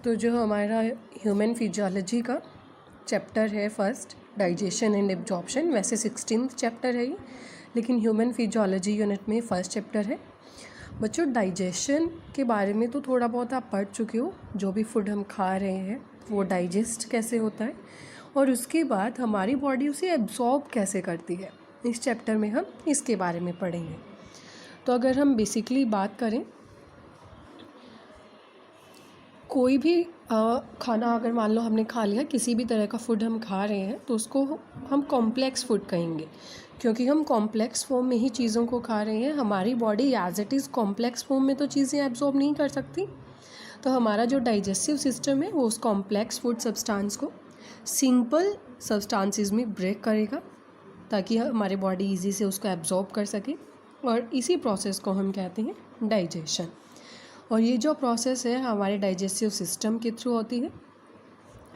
तो जो हमारा ह्यूमन फिजियोलॉजी का चैप्टर है फर्स्ट, डाइजेशन एंड एब्जॉर्प्शन, वैसे 16th चैप्टर है ये, लेकिन ह्यूमन फिजियोलॉजी यूनिट में फर्स्ट चैप्टर है। बच्चों, डाइजेशन के बारे में तो थोड़ा बहुत आप पढ़ चुके हो, जो भी फूड हम खा रहे हैं वो डाइजेस्ट कैसे होता है और उसके बाद हमारी बॉडी उसे एब्जॉर्ब कैसे करती है। इस चैप्टर में हम इसके बारे में पढ़ेंगे। तो अगर हम बेसिकली बात करें, कोई भी खाना अगर मान लो हमने खा लिया, किसी भी तरह का फूड हम खा रहे हैं तो उसको हम कॉम्प्लेक्स फूड कहेंगे, क्योंकि हम कॉम्प्लेक्स फॉर्म में ही चीज़ों को खा रहे हैं। हमारी body as it is complex form में तो चीज़ें एब्जॉर्ब नहीं कर सकती, तो हमारा जो डाइजेस्टिव सिस्टम है वो उस कॉम्प्लेक्स फूड सब्सटेंस को सिंपल सब्सटेंसेस में ब्रेक करेगा ताकि हमारी बॉडी इजी से उसको एब्जॉर्ब कर सके, और इसी प्रोसेस को हम कहते हैं डाइजेशन। और ये जो प्रोसेस है हमारे डाइजेस्टिव सिस्टम के थ्रू होती है,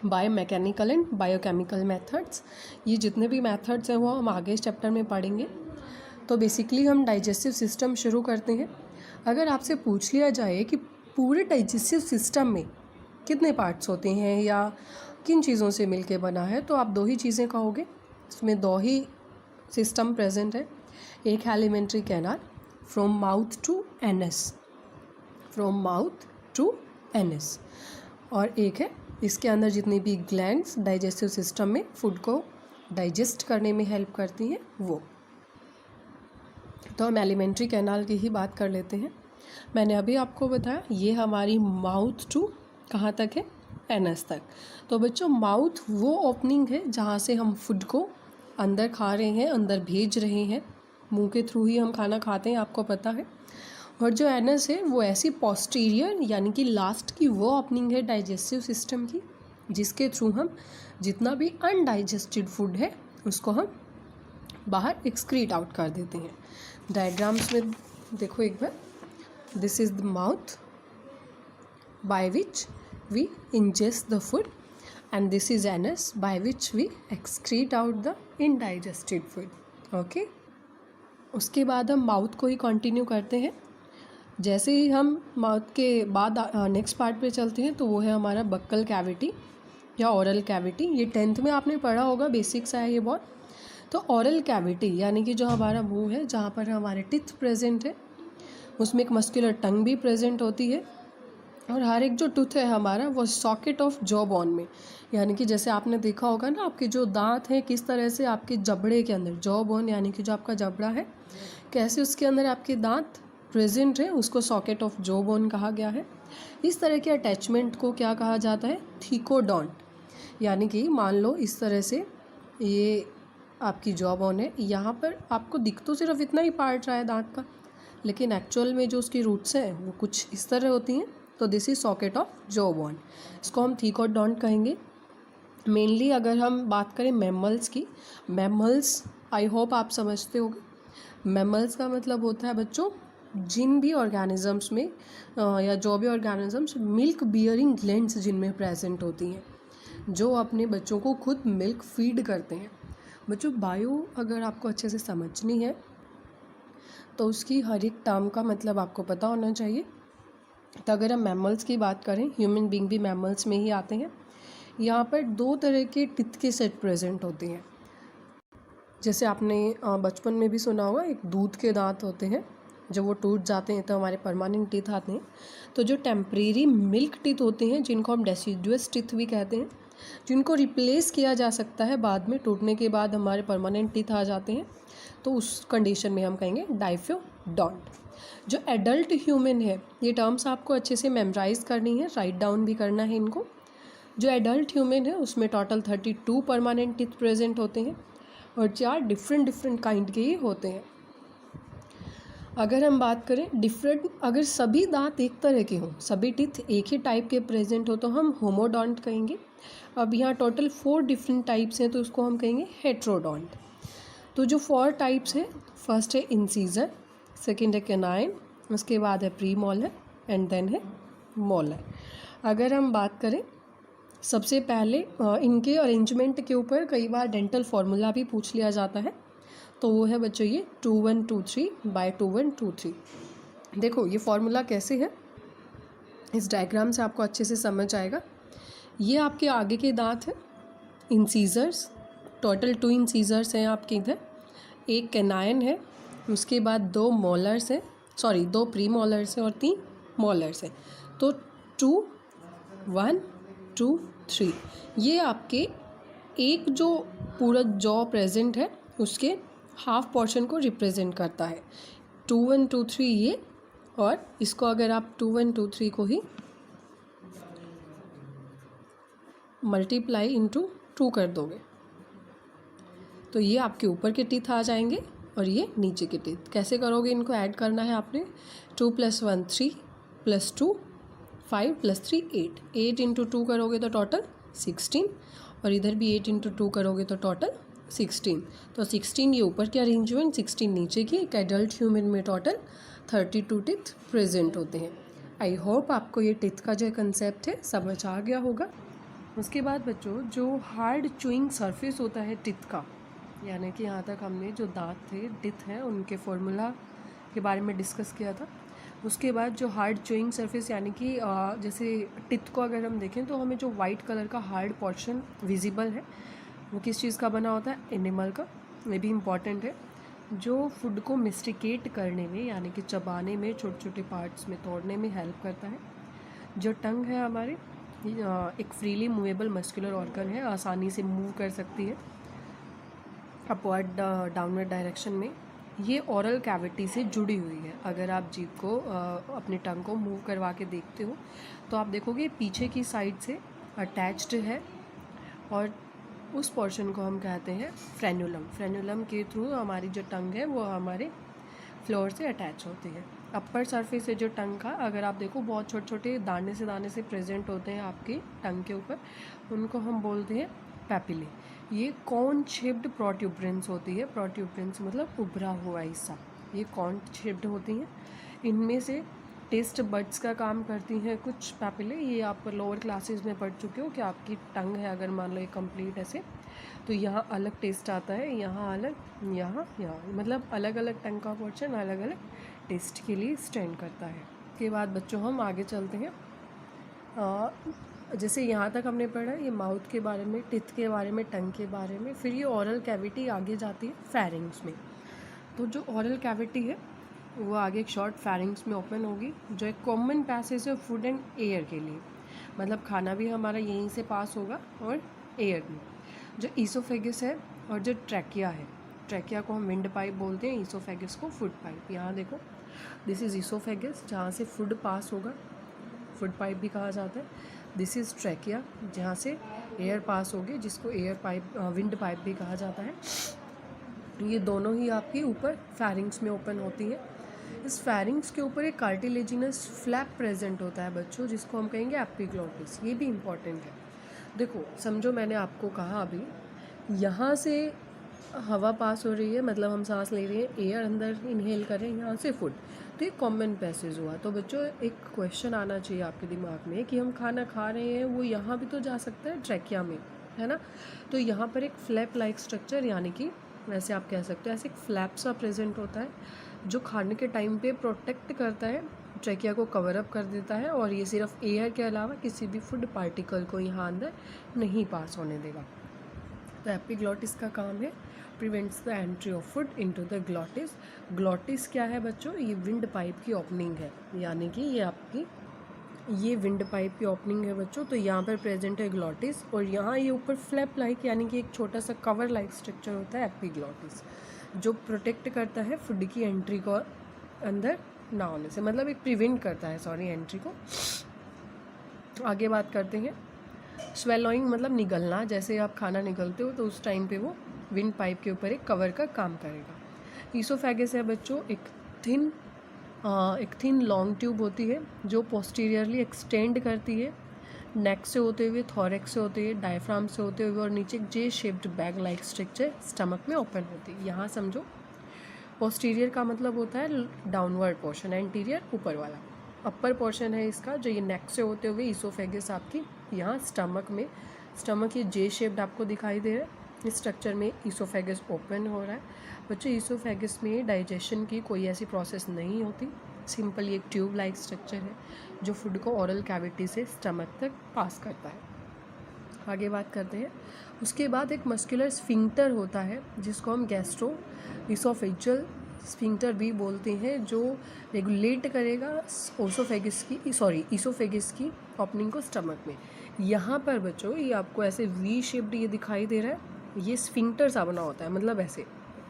बायोमैकेनिकल एंड बायोकेमिकल मेथड्स। ये जितने भी मेथड्स हैं वो हम आगे इस चैप्टर में पढ़ेंगे। तो बेसिकली हम डाइजेस्टिव सिस्टम शुरू करते हैं। अगर आपसे पूछ लिया जाए कि पूरे डाइजेस्टिव सिस्टम में कितने पार्ट्स होते हैं या किन चीज़ों से मिलके बना है, तो आप दो ही चीज़ें कहोगे। इसमें दो ही सिस्टम प्रेजेंट है। एक है alimentary canal from mouth to anus, from mouth to anus, और एक है इसके अंदर जितनी भी ग्लैंड्स डाइजेस्टिव सिस्टम में फूड को डाइजेस्ट करने में हेल्प करती हैं वो। तो हम एलिमेंट्री कैनाल की ही बात कर लेते हैं। मैंने अभी आपको बताया ये हमारी माउथ टू कहाँ तक है, एनस तक। तो बच्चों, माउथ वो ओपनिंग है जहाँ से हम फूड को अंदर खा रहे हैं, अंदर भेज रहे हैं। मुंह के थ्रू ही हम खाना खाते हैं, आपको पता है। और जो एनस है वो ऐसी पोस्टीरियर यानी कि लास्ट की वो ओपनिंग है डाइजेस्टिव सिस्टम की, जिसके थ्रू हम जितना भी अनडाइजेस्टेड फूड है उसको हम बाहर एक्सक्रीट आउट कर देते हैं। डायग्राम्स में देखो एक बार, this is the mouth by which we ingest the food and this is anus by which we excrete out the undigested food. Okay, उसके बाद हम माउथ को ही कंटिन्यू करते हैं। जैसे ही हम माउथ के बाद नेक्स्ट पार्ट पे चलते हैं तो वो है हमारा बक्कल कैविटी या ओरल कैविटी। ये 10th में आपने पढ़ा होगा, बेसिक्स है ये बहुत। तो ओरल कैविटी यानी कि जो हमारा मुंह है जहाँ पर हमारे टिथ प्रेजेंट है, उसमें एक मस्कुलर टंग भी प्रेजेंट होती है, और हर एक जो टूथ है हमारा वो सॉकेट ऑफ जॉ बोन में, यानी कि जैसे आपने देखा होगा ना, आपके जो दांत हैं किस तरह से आपके जबड़े के अंदर, जॉ बोन यानी कि जो आपका जबड़ा है, कैसे उसके अंदर आपके दांत प्रेजेंट है, उसको सॉकेट ऑफ जॉ बोन कहा गया है। इस तरह के अटैचमेंट को क्या कहा जाता है, थीकोडोंट। यानी कि मान लो इस तरह से ये आपकी जॉ बोन है, यहाँ पर आपको दिख तो सिर्फ इतना ही पार्ट रहा है दांत का, लेकिन एक्चुअल में जो उसकी रूट्स हैं वो कुछ इस तरह होती हैं। तो this is socket of jaw bone, इसको हम थीकोडोंट कहेंगे। मेनली अगर हम बात करें मैमल्स की, मैमल्स आई होप आप समझते होंगे। मैमल्स का मतलब होता है बच्चों, जिन भी ऑर्गेनिजम्स में या जो भी ऑर्गेनिजम्स मिल्क बियरिंग ग्लैंड्स जिनमें प्रेजेंट होती हैं, जो अपने बच्चों को खुद मिल्क फीड करते हैं। बच्चों, बायो अगर आपको अच्छे से समझनी है तो उसकी हर एक टर्म का मतलब आपको पता होना चाहिए। तो अगर हम मैमल्स की बात करें, ह्यूमन बीइंग भी मैमल्स में ही आते हैं। यहाँ पर दो तरह के टिथ के सेट प्रेजेंट होते हैं। जैसे आपने बचपन में भी सुना होगा, एक दूध के दांत होते हैं, जब वो टूट जाते हैं तो हमारे परमानेंट टीथ आते हैं। तो जो टेम्परेरी मिल्क टीथ होते हैं, जिनको हम डेसिडुअस टीथ भी कहते हैं, जिनको रिप्लेस किया जा सकता है बाद में, टूटने के बाद हमारे परमानेंट टीथ आ जाते हैं, तो उस कंडीशन में हम कहेंगे डाइफियोडोंट। जो एडल्ट ह्यूमन है, ये टर्म्स आपको अच्छे से मेमोराइज करनी है, राइट डाउन भी करना है इनको। जो एडल्ट ह्यूमन है उसमें टोटल 32 परमानेंट टीथ प्रेजेंट होते हैं, और 4 डिफरेंट काइंड के ही होते हैं। अगर हम बात करें डिफरेंट, अगर सभी दांत एक तरह के हों, सभी टीथ एक ही टाइप के प्रेजेंट हो, तो हम होमोडोंट कहेंगे। अब यहाँ टोटल 4 डिफरेंट टाइप्स हैं, तो उसको हम कहेंगे हेट्रोडोंट। तो जो 4 टाइप्स हैं, फर्स्ट है इंसीजर, सेकेंड है कैनाइन, उसके बाद है प्री मोलर एंड देन है मोलर। अगर हम बात करें सबसे पहले इनके अरेंजमेंट के ऊपर कई बार डेंटल फार्मूला भी पूछ लिया जाता है, तो वो है बच्चों ये 2123/2123। देखो ये फार्मूला कैसे है, इस डायग्राम से आपको अच्छे से समझ आएगा। ये आपके आगे के दांत हैं, इंसीजर्स, टोटल 2 इंसीजर्स हैं आपके इधर, एक कैनाइन है, उसके बाद 2 मोलर्स हैं, 2 प्री मोलर्स हैं और 3 मोलर्स हैं। तो 2 1 2 3 ये आपके एक जो पूरा जॉ प्रेजेंट है उसके हाफ पोर्शन को रिप्रेजेंट करता है। 2 1 2 3 ये, और इसको अगर आप 2 1 2 3 को ही मल्टीप्लाई इंटू 2 कर दोगे तो ये आपके ऊपर के टीथ आ जाएंगे और ये नीचे के टीथ। कैसे करोगे? इनको ऐड करना है आपने। 2 + 1 3 + 2 5 + 3 8, 8 इंटू 2 करोगे तो टोटल 16, और इधर भी 8 इंटू 2 करोगे तो टोटल 16। तो 16 ये ऊपर की अरेंजमेंट, 16 नीचे की। एक एडल्ट ह्यूमन में टोटल 32 टीथ प्रेजेंट होते हैं। आई होप आपको ये टीथ का जो कंसेप्ट है समझ आ गया होगा। उसके बाद बच्चों, जो हार्ड च्यूइंग सरफेस होता है टीथ का, यानी कि यहाँ तक हमने जो दांत थे, टीथ हैं, उनके फॉर्मूला के बारे में डिस्कस किया था। उसके बाद जो हार्ड च्यूइंग सरफेस, यानी कि जैसे टिथ को अगर हम देखें तो हमें जो वाइट कलर का हार्ड पोर्शन विजिबल है वो किस चीज़ का बना होता है? एनिमल का। ये भी इम्पॉर्टेंट है, जो फूड को मिस्टिकेट करने में, यानी कि चबाने में, छोटे छोटे पार्ट्स में तोड़ने में हेल्प करता है। जो टंग है हमारे, एक फ्रीली मूवेबल मस्कुलर ऑर्गन है, आसानी से मूव कर सकती है अपवर्ड डाउनवर्ड डायरेक्शन में। ये ओरल कैविटी से जुड़ी हुई है। अगर आप जीभ को अपने टंग को मूव करवा के देखते हो तो आप देखोगे पीछे की साइड से अटैच्ड है, और उस पोर्शन को हम कहते हैं फ्रेन्युलम। फ्रेन्युलम के थ्रू हमारी जो टंग है वो हमारे फ्लोर से अटैच होती है। अपर सरफेस से जो टंग का, अगर आप देखो, बहुत छोटे छोटे दाने से प्रेजेंट होते हैं आपकी टंग के ऊपर, उनको हम बोलते हैं पैपिले। ये कॉर्न शेप्ड प्रोट्यूबरेंस होती है। प्रोट्यूबरेंस मतलब उभरा हुआ हिस्सा। ये कॉर्न शेप्ड होती हैं। इनमें से टेस्ट बड्स का काम करती हैं कुछ पैपिले। ये आप लोअर क्लासेस में पढ़ चुके हो कि आपकी टंग है अगर मान लो ये कंप्लीट ऐसे, तो यहाँ अलग टेस्ट आता है, यहाँ अलग, यहाँ, मतलब अलग अलग टंग का पोर्शन अलग अलग टेस्ट के लिए स्टैंड करता है। के बाद बच्चों हम आगे चलते हैं। जैसे यहाँ तक हमने पढ़ा ये माउथ के बारे में, टिथ के बारे में, टंग के बारे में। फिर ये ओरल कैविटी आगे जाती है फेरिंग्स में। तो जो ओरल कैविटी है वो आगे एक शॉर्ट फेरिंग्स में ओपन होगी, जो एक कॉमन पैसेज है फूड एंड एयर के लिए। मतलब खाना भी हमारा यहीं से पास होगा और एयर भी। जो ईसोफेगस है और जो ट्रैकिया है, ट्रैकिया को हम विंड पाइप बोलते हैं, ईसोफेगस को फूड पाइप। यहाँ देखो, दिस इज़ ईसोफेगस, जहाँ से फूड पास होगा, फूड पाइप भी कहा जाता है। दिस इज़ ट्रैकिया, जहाँ से एयर पास होगी, जिसको एयर पाइप, विंड पाइप भी कहा जाता है। ये दोनों ही आपकी ऊपर फेरिंग्स में ओपन होती है। इस फेरिंग्स के ऊपर एक कार्टिलेजिनस फ्लैप प्रेजेंट होता है बच्चों, जिसको हम कहेंगे एपिग्लॉटिस। ये भी इम्पॉर्टेंट है। देखो समझो, मैंने आपको कहा अभी यहाँ से हवा पास हो रही है, मतलब हम सांस ले रहे हैं, एयर अंदर इनहेल कर रहे हैं, यहाँ से फूड, तो ये कॉमन पैसेज हुआ। तो बच्चों एक क्वेश्चन आना चाहिए आपके दिमाग में कि हम खाना खा रहे हैं, वो यहाँ भी तो जा सकता है ट्रैकिया में, है ना। तो यहाँ पर एक फ्लैप लाइक स्ट्रक्चर, यानी कि वैसे आप कह सकते हो ऐसे एक फ्लैप सा प्रेजेंट होता है, जो खाने के टाइम पे प्रोटेक्ट करता है, ट्रैकिया को कवर अप कर देता है, और ये सिर्फ एयर के अलावा किसी भी फूड पार्टिकल को यहाँ अंदर नहीं पास होने देगा। तो एपिग्लॉटिस का काम है prevents the entry of food into the glottis. Glottis क्या है बच्चों? ये विंड पाइप की ओपनिंग है, यानी कि ये आपकी ये विंड पाइप की ओपनिंग है बच्चों। तो यहाँ पर प्रेजेंट है ग्लॉटिस, और यहाँ ये ऊपर फ्लैप लाइक, यानी कि एक छोटा सा कवर लाइक स्ट्रक्चर होता है एपिग्लॉटिस, जो प्रोटेक्ट करता है फूड की एंट्री को अंदर ना होने से, मतलब एक प्रिवेंट करता है, एंट्री को। आगे बात करते हैं स्वेलोइंग, मतलब निगलना। जैसे आप खाना निगलते हो तो उस टाइम पे वो विंड पाइप के ऊपर एक कवर का काम करेगा। ईसोफेगस है बच्चों, एक थिन लॉन्ग ट्यूब होती है जो पोस्टीरियरली एक्सटेंड करती है, नेक से होते हुए, थोरेक्स से होते हुए, डायफ्राम से होते हुए, और नीचे जे shaped bag like structure stomach में ओपन होती है। यहाँ समझो, पोस्टीरियर का मतलब होता है डाउनवर्ड पोर्शन, एंटीरियर ऊपर वाला, अपर पोर्शन है इसका, जो ये नेक से होते हुए ईसोफेगस आपकी यहाँ स्टमक में, स्टमक ये जे शेप्ड आपको दिखाई दे रहा है, इस स्ट्रक्चर में ईसोफेगस ओपन हो रहा है। बच्चों ईसोफेगस में डाइजेशन की कोई ऐसी प्रोसेस नहीं होती, सिंपल ये एक ट्यूब लाइक स्ट्रक्चर है जो फूड को ओरल कैविटी से स्टमक तक पास करता है। आगे बात करते हैं। उसके बाद एक मस्कुलर स्फिंक्टर होता है जिसको हम गैस्ट्रो इसोफेजियल स्फिंक्टर भी बोलते हैं, जो रेगुलेट करेगा इसोफेगिस की ओपनिंग को स्टमक में। यहाँ पर बच्चों ये आपको ऐसे वी शेप्ड ये दिखाई दे रहा है, ये स्फिंक्टर सा बना होता है, मतलब ऐसे,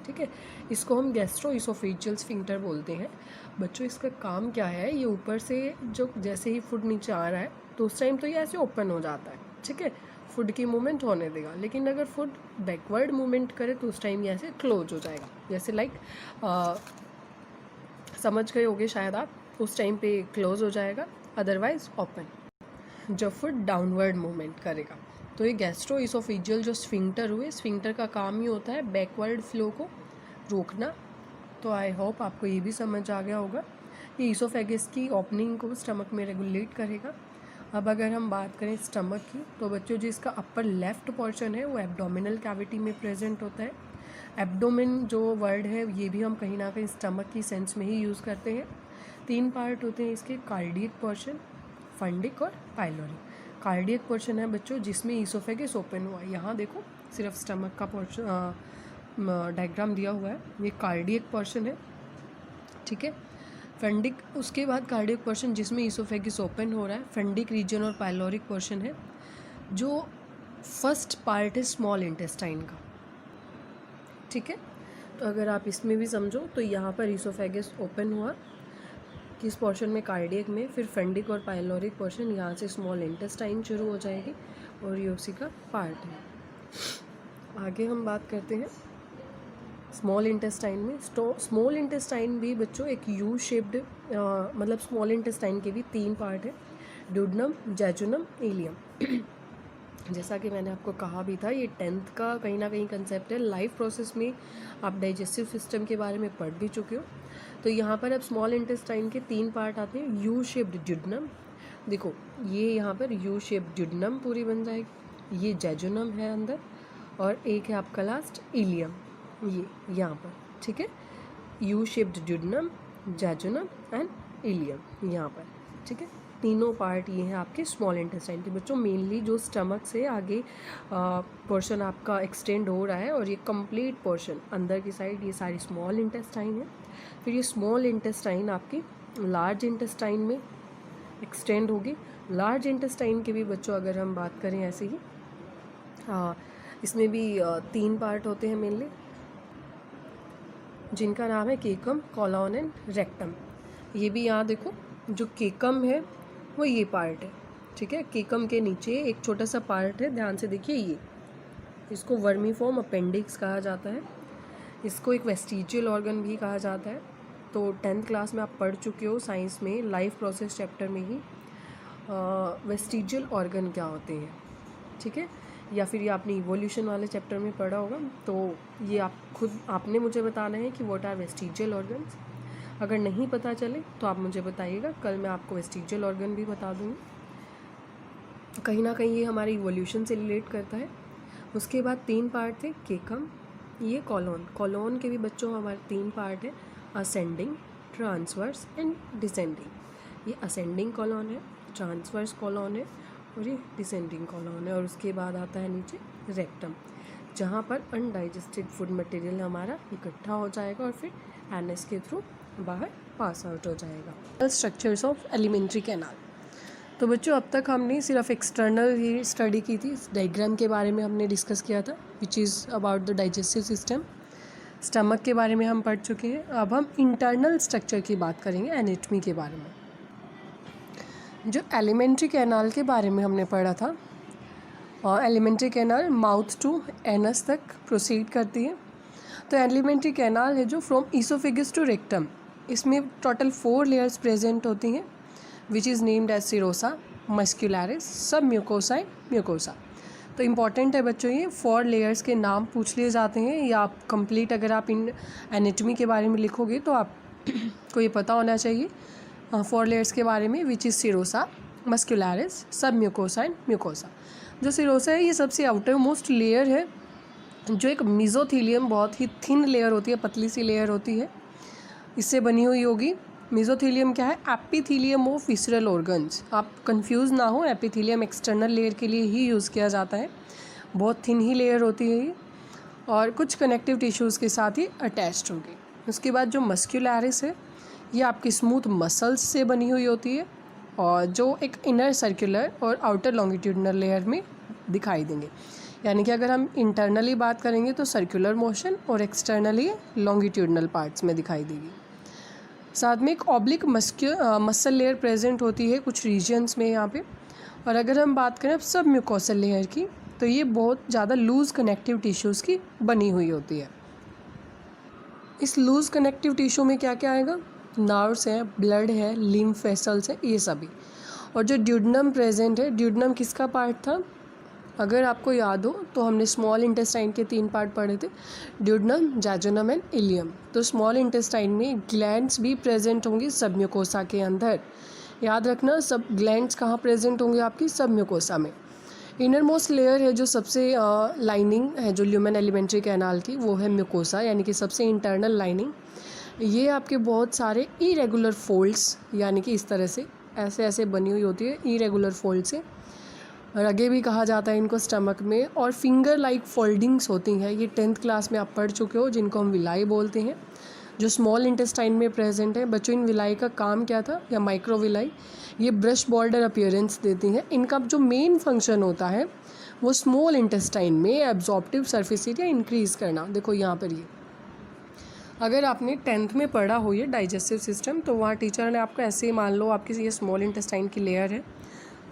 ठीक है। इसको हम गैस्ट्रो इसोफेजियल स्फिंक्टर बोलते हैं। बच्चों इसका काम क्या है, ये ऊपर से जो जैसे ही फूड नीचे आ रहा है तो उस टाइम तो ये ऐसे ओपन हो जाता है, ठीक है, फूड की मूवमेंट होने देगा। लेकिन अगर फूड बैकवर्ड मूवमेंट करे तो उस टाइम ये ऐसे क्लोज हो जाएगा, जैसे लाइक समझ गए होगे शायद आप, उस टाइम पे क्लोज हो जाएगा, अदरवाइज ओपन जब फूड डाउनवर्ड मूवमेंट करेगा। तो ये गैस्ट्रो इसोफेजियल जो स्फिंक्टर हुए, स्फिंक्टर का काम ही होता है बैकवर्ड फ्लो को रोकना। तो आई होप आपको ये भी समझ आ गया होगा। ये इसोफेगिस की ओपनिंग को स्टमक में रेगुलेट करेगा। अब अगर हम बात करें स्टमक की, तो बच्चों जो इसका अपर लेफ्ट पोर्शन है वो एब्डोमिनल कैविटी में प्रेजेंट होता है। एब्डोमिन जो वर्ड है ये भी हम कहीं ना कहीं स्टमक की सेंस में ही यूज़ करते हैं। 3 पार्ट होते हैं इसके, कार्डियक पोर्शन, फंडिक और पाइलोरिक। कार्डियक पोर्शन है बच्चों जिसमें इसोफेगिस ओपन हुआ है। यहाँ देखो सिर्फ स्टमक का पोर्शन डायग्राम दिया हुआ है, ये कार्डियक पोर्शन है, ठीक है। फंडिक, उसके बाद कार्डियक पोर्शन जिसमें इसोफेगिस ओपन हो रहा है, फंडिक रीजन और पाइलोरिक पोर्शन है। जो फर्स्ट पार्ट है स्मॉल इंटेस्टाइन का, ठीक है। तो अगर आप इसमें भी समझो तो यहाँ पर इसोफेगिस ओपन हुआ किस पोर्शन में, कार्डियक में, फिर फंडिक और पाइलोरिक पोर्शन, यहाँ से स्मॉल इंटेस्टाइन शुरू हो जाएगी और ये उसी का पार्ट है। आगे हम बात करते हैं स्मॉल इंटेस्टाइन में। स्मॉल इंटेस्टाइन भी बच्चों एक यू शेप्ड, मतलब स्मॉल इंटेस्टाइन के भी 3 पार्ट है, ड्यूडेनम, जेजुनम, इलियम। जैसा कि मैंने आपको कहा भी था, ये 10th का कहीं ना कहीं कंसेप्ट है। लाइफ प्रोसेस में आप डाइजेस्टिव सिस्टम के बारे में पढ़ भी चुके हो। तो यहाँ पर अब स्मॉल इंटेस्टाइन के 3 पार्ट आते हैं। यू शेप्ड ड्यूडेनम, देखो ये यहाँ पर यू शेप्ड ड्यूडेनम पूरी बन जाएगी, ये जेजुनम है अंदर, और एक है आपका लास्ट इलियम, ये यहाँ पर, ठीक है। U shaped duodenum, jejunum and ileum यहाँ पर, ठीक है। तीनों पार्ट ये हैं आपके स्मॉल इंटेस्टाइन के। बच्चों मेनली जो स्टमक से आगे पोर्शन आपका एक्सटेंड हो रहा है और ये कंप्लीट पोर्शन अंदर की साइड ये सारी स्मॉल इंटेस्टाइन है। फिर ये स्मॉल इंटेस्टाइन आपकी लार्ज इंटेस्टाइन में एक्सटेंड होगी। लार्ज इंटेस्टाइन के भी बच्चों अगर हम बात करें ऐसे ही, इसमें भी 3 पार्ट होते हैं मेनली, जिनका नाम है केकम, कॉलोन एंड रेक्टम। ये भी यहाँ देखो जो केकम है वो ये पार्ट है, ठीक है। केकम के नीचे एक छोटा सा पार्ट है, ध्यान से देखिए, ये इसको वर्मीफॉर्म अपेंडिक्स कहा जाता है। इसको एक वेस्टिजियल ऑर्गन भी कहा जाता है। तो 10th क्लास में आप पढ़ चुके हो साइंस में, लाइफ प्रोसेस चैप्टर में ही वेस्टिजियल ऑर्गन क्या होते हैं, ठीक है, या फिर ये आपने इवोल्यूशन वाले चैप्टर में पढ़ा होगा। तो ये आपने मुझे बताना है कि व्हाट आर वेस्टिजियल ऑर्गन्स। अगर नहीं पता चले तो आप मुझे बताइएगा, कल मैं आपको वेस्टिजियल ऑर्गन भी बता दूँगी। कहीं ना कहीं ये हमारे इवोल्यूशन से रिलेट करता है। उसके बाद 3 पार्ट थे, केकम, ये कॉलोन। कॉलोन के भी बच्चों हमारे 3 पार्ट है, असेंडिंग, ट्रांसवर्स एंड डिसेंडिंग। ये असेंडिंग कॉलोन है, ट्रांसवर्स कॉलोन है और ये डिसेंडिंग कॉलोन है। और उसके बाद आता है नीचे रेक्टम, जहाँ पर अनडाइजेस्टेड फूड मटेरियल हमारा इकट्ठा हो जाएगा और फिर एनएस के थ्रू बाहर पास आउट हो जाएगा। Structures of alimentary canal. तो बच्चों अब तक हमने सिर्फ एक्सटर्नल ही स्टडी की थी, डायग्राम के बारे में हमने डिस्कस किया था, which is about the digestive system. Stomach के बारे में हम पढ़ चुके हैं। अब हम इंटरनल स्ट्रक्चर की बात करेंगे, एनाटॉमी के बारे में। जो एलिमेंट्री कैनाल के बारे में हमने पढ़ा था, और alimentary canal mouth to anus तक प्रोसीड करती है। तो एलिमेंट्री कैनाल है जो फ्रॉम ईसोफेगस टू रेक्टम, इसमें टोटल 4 लेयर्स प्रेजेंट होती हैं, which is named as serosa, muscularis, submucosa and mucosa. तो इम्पॉर्टेंट है बच्चों, ये 4 लेयर्स के नाम पूछ लिए जाते हैं, या आप कंप्लीट अगर आप इन एनाटॉमी के बारे में लिखोगे तो आपको ये पता होना चाहिए 4 लेयर्स के बारे में, which is serosa, muscularis, submucosa and mucosa. जो सिरोसा है ये सबसे आउटर मोस्ट लेयर है, जो एक मेसोथीलियम बहुत ही थिन लेयर होती है, पतली सी लेयर होती है, इससे बनी हुई होगी। मेसोथीलियम क्या है? Epithelium of visceral organs. आप कंफ्यूज ना हो, एपिथीलियम एक्सटर्नल लेयर के लिए ही यूज़ किया जाता है, बहुत थिन ही लेयर होती है ये, और कुछ कनेक्टिव टिश्यूज़ के साथ ही अटैच्ड होगी। उसके बाद जो मस्क्यूलैरिस है, ये आपकी स्मूथ मसल्स से बनी हुई होती है, और जो एक इनर सर्कुलर और आउटर लॉन्गिट्यूडनल लेयर में दिखाई देंगे। यानी कि अगर हम इंटरनली बात करेंगे तो सर्कुलर मोशन, और एक्सटर्नली लॉन्गिट्यूडनल पार्ट्स में दिखाई देगी। साथ में एक ऑब्लिक मसल लेयर प्रेजेंट होती है कुछ रीजन्स में यहाँ पे। और अगर हम बात करें अब सब म्यूकोसल लेयर की, तो ये बहुत ज़्यादा लूज़ कनेक्टिव टिश्यूज़ की बनी हुई होती है। इस लूज़ कनेक्टिव टिश्यू में क्या क्या आएगा? नर्व्स हैं, ब्लड है, लिम्फ वेसल्स है, ये सभी। और जो ड्यूडनम प्रेजेंट है, ड्यूडनम किसका पार्ट था? अगर आपको याद हो तो हमने स्मॉल इंटेस्टाइन के 3 पार्ट पढ़े थे, ड्यूडनम, जैजुनम एंड इलियम। तो स्मॉल इंटेस्टाइन में ग्लैंड्स भी प्रेजेंट होंगी सब म्यूकोसा के अंदर। याद रखना, सब ग्लैंड्स कहाँ प्रेजेंट होंगे? आपकी सब म्यूकोसा में। इनर मोस्ट लेयर है जो सबसे लाइनिंग है जो ल्यूमेन एलिमेंट्री कैनाल की, वो है म्यूकोसा, यानी कि सबसे इंटरनल लाइनिंग। ये आपके बहुत सारे इरेगुलर फोल्ड्स, यानी कि इस तरह से ऐसे ऐसे बनी हुई होती है इरेगुलर फोल्ड से। रगे भी कहा जाता है इनको स्टमक में, और फिंगर लाइक फोल्डिंग्स होती हैं। ये 10th क्लास में आप पढ़ चुके हो, जिनको हम विलाई बोलते हैं, जो स्मॉल इंटेस्टाइन में प्रेजेंट है। बच्चों, इन विलाई का काम क्या था, या माइक्रोविलाई? ये ब्रश बॉर्डर अपीयरेंस देती हैं। इनका जो मेन फंक्शन होता है वो स्मॉल इंटेस्टाइन में एब्जॉर्प्टिव सरफेस एरिया इंक्रीज़ करना। देखो यहाँ पर ये, अगर आपने 10th में पढ़ा हो ये डाइजेस्टिव सिस्टम, तो वहाँ टीचर ने आपको ऐसे ही, मान लो आपकी ये स्मॉल इंटेस्टाइन की लेयर है,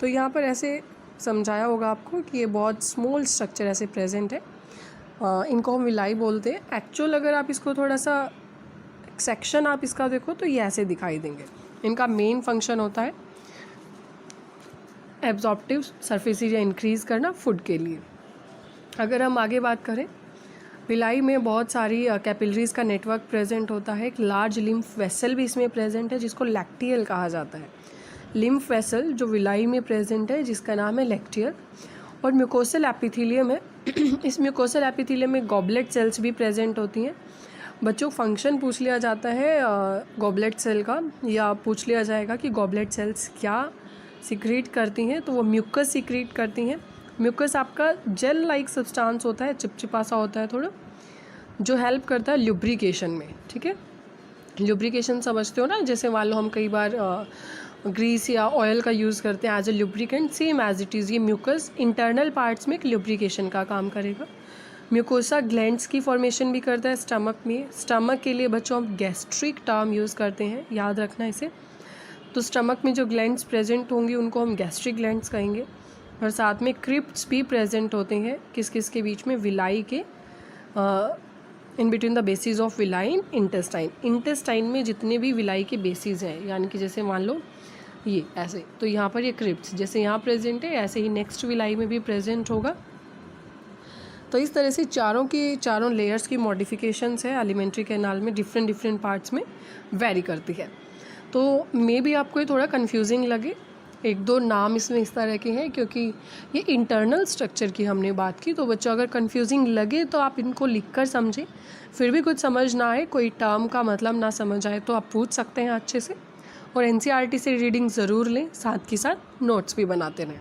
तो यहाँ पर ऐसे समझाया होगा आपको कि ये बहुत स्मॉल स्ट्रक्चर ऐसे प्रेजेंट है, इनको हम विलाई बोलते हैं। एक्चुअल अगर आप इसको थोड़ा सा सेक्शन आप इसका देखो तो ये ऐसे दिखाई देंगे। इनका मेन फंक्शन होता है एब्जॉर्प्टिव सरफेस एरिया इंक्रीज़ करना फूड के लिए। अगर हम आगे बात करें, विलाई में बहुत सारी कैपिलरीज का नेटवर्क प्रेजेंट होता है। एक लार्ज लिम्फ वेसल भी इसमें प्रेजेंट है, जिसको लैक्टियल कहा जाता है। लिम्फ वेसल जो विलाई में प्रेजेंट है, जिसका नाम है लैक्टियल। और म्यूकोसल एपिथीलियम है। इस म्यूकोसल एपिथीलियम में गॉबलेट सेल्स भी प्रेजेंट होती हैं। बच्चों, फंक्शन पूछ लिया जाता है गॉबलेट सेल का, या पूछ लिया जाएगा कि गॉबलेट सेल्स क्या सिक्रीट करती हैं, तो वो म्यूकस सिक्रीट करती हैं। म्यूकस आपका जेल लाइक सब्सटेंस होता है, चिपचिपा सा होता है थोड़ा, जो हेल्प करता है ल्यूब्रिकेशन में। ठीक है, ल्यूब्रिकेशन समझते हो ना? जैसे मान लो हम कई बार ग्रीस या ऑयल का यूज़ करते हैं as a lubricant, same as it is ये म्यूकस इंटरनल पार्ट्स में एक ल्यूब्रिकेशन का काम करेगा। म्यूकोसा ग्लैंड्स की फॉर्मेशन भी करता है स्टमक में। स्टमक के लिए बच्चों हम गैस्ट्रिक टर्म यूज़ करते हैं, याद रखना इसे। तो स्टमक में जो ग्लैंड्स प्रेजेंट होंगी उनको हम गैस्ट्रिक ग्लैंड्स कहेंगे। और साथ में क्रिप्ट्स भी प्रेजेंट होते हैं, किस किस के बीच में? विलाई के in between the basis of villi in intestine. Intestine में जितने भी विलाई के बेसिस हैं, यानी कि जैसे मान लो ये ऐसे, तो यहाँ पर ये क्रिप्ट्स जैसे यहाँ प्रेजेंट है, ऐसे ही नेक्स्ट विलाई में भी प्रेजेंट होगा। तो इस तरह से चारों लेयर्स की मॉडिफिकेशंस है एलिमेंट्री कैनाल में, डिफरेंट पार्ट्स में वेरी करती है। तो मे भी आपको ये थोड़ा कंफ्यूजिंग लगे, 1-2 नाम इसमें इस तरह के हैं, क्योंकि ये इंटरनल स्ट्रक्चर की हमने बात की। तो बच्चों, अगर कंफ्यूजिंग लगे तो आप इनको लिख कर समझें। फिर भी कुछ समझ ना आए, कोई टर्म का मतलब ना समझ आए, तो आप पूछ सकते हैं अच्छे से। और NCERT से रीडिंग ज़रूर लें, साथ के साथ नोट्स भी बनाते रहें।